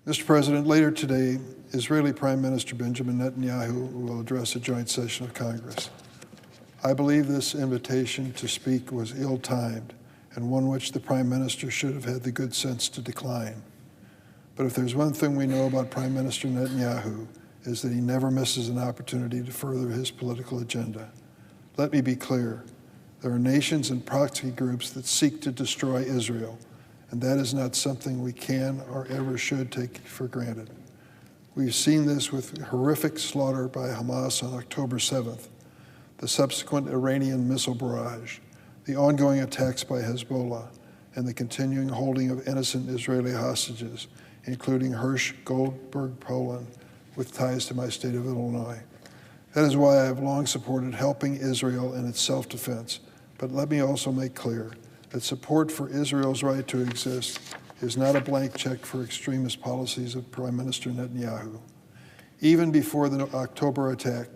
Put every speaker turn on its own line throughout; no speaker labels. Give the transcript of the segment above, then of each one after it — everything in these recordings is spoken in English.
Mr. President, later today, Israeli Prime Minister Benjamin Netanyahu will address a joint session of Congress. I believe this invitation to speak was ill-timed and one which the Prime Minister should have had the good sense to decline. But if there's one thing we know about Prime Minister Netanyahu, is that he never misses an opportunity to further his political agenda. Let me be clear. There are nations and proxy groups that seek to destroy Israel, and that is not something we can or ever should take for granted. We've seen this with horrific slaughter by Hamas on October 7th, the subsequent Iranian missile barrage, the ongoing attacks by Hezbollah, and the continuing holding of innocent Israeli hostages, including Hirsch Goldberg Poland, with ties to my state of Illinois. That is why I have long supported helping Israel in its self-defense. But let me also make clear that support for Israel's right to exist is not a blank check for extremist policies of Prime Minister Netanyahu. Even before the October attack,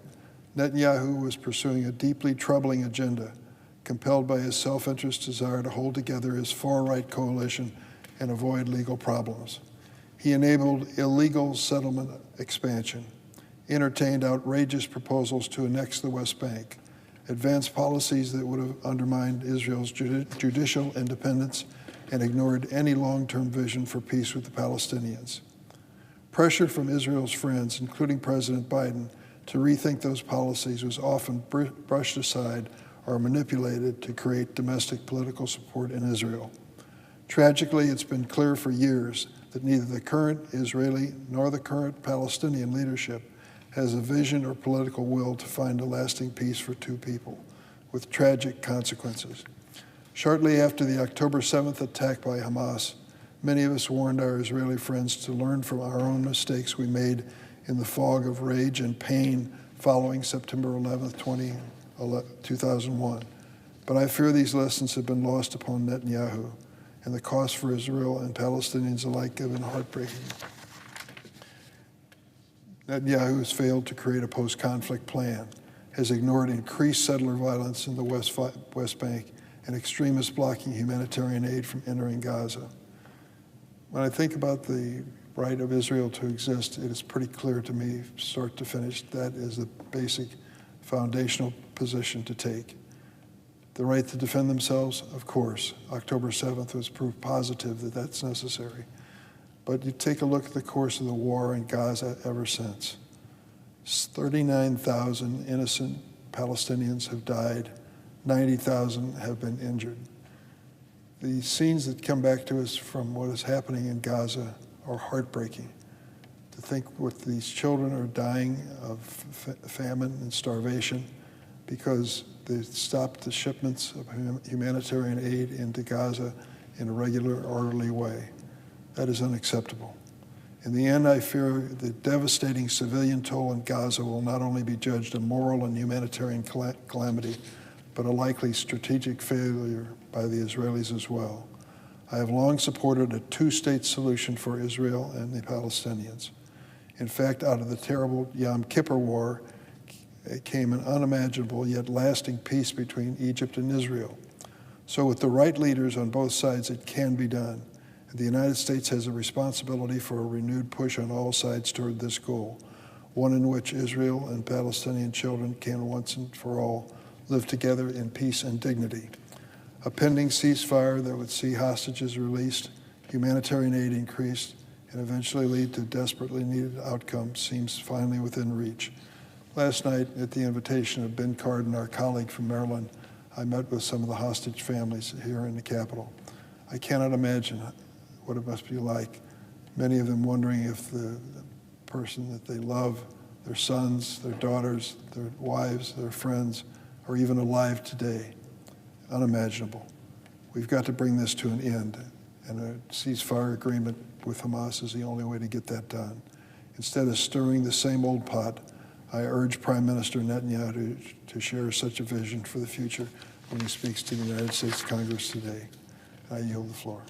Netanyahu was pursuing a deeply troubling agenda, compelled by his self-interest desire to hold together his far-right coalition and avoid legal problems. He enabled illegal settlement expansion, entertained outrageous proposals to annex the West Bank, advanced policies that would have undermined Israel's judicial independence, and ignored any long-term vision for peace with the Palestinians. Pressure from Israel's friends, including President Biden, to rethink those policies was often brushed aside or manipulated to create domestic political support in Israel. Tragically, it's been clear for years that neither the current Israeli nor the current Palestinian leadership has a vision or political will to find a lasting peace for two people, with tragic consequences. Shortly after the October 7th attack by Hamas, many of us warned our Israeli friends to learn from our own mistakes we made in the fog of rage and pain following September 11th, 2001. But I fear these lessons have been lost upon Netanyahu, and the cost for Israel and Palestinians alike have been heartbreaking. Netanyahu has failed to create a post-conflict plan, has ignored increased settler violence in the West Bank, and extremists blocking humanitarian aid from entering Gaza. When I think about the right of Israel to exist, it is pretty clear to me, start to finish, that is the basic foundational position to take. The right to defend themselves, of course. October 7th was proof positive that that's necessary. But you take a look at the course of the war in Gaza ever since. 39,000 innocent Palestinians have died. 90,000 have been injured. The scenes that come back to us from what is happening in Gaza are heartbreaking. To think what these children are dying of famine and starvation because they stopped the shipments of humanitarian aid into Gaza in a regular, orderly way. That is unacceptable. In the end, I fear the devastating civilian toll in Gaza will not only be judged a moral and humanitarian calamity, but a likely strategic failure by the Israelis as well. I have long supported a two-state solution for Israel and the Palestinians. In fact, out of the terrible Yom Kippur War came an unimaginable yet lasting peace between Egypt and Israel. So with the right leaders on both sides, it can be done. And the United States has a responsibility for a renewed push on all sides toward this goal, one in which Israel and Palestinian children can once and for all live together in peace and dignity. A pending ceasefire that would see hostages released, humanitarian aid increased, and eventually lead to desperately needed outcomes seems finally within reach. Last night, at the invitation of Ben Cardin, our colleague from Maryland, I met with some of the hostage families here in the Capitol. I cannot imagine what it must be like, many of them wondering if the person that they love, their sons, their daughters, their wives, their friends, are even alive today. Unimaginable. We've got to bring this to an end, and a ceasefire agreement with Hamas is the only way to get that done. Instead of stirring the same old pot, I urge Prime Minister Netanyahu to share such a vision for the future when he speaks to the United States Congress today. I yield the floor.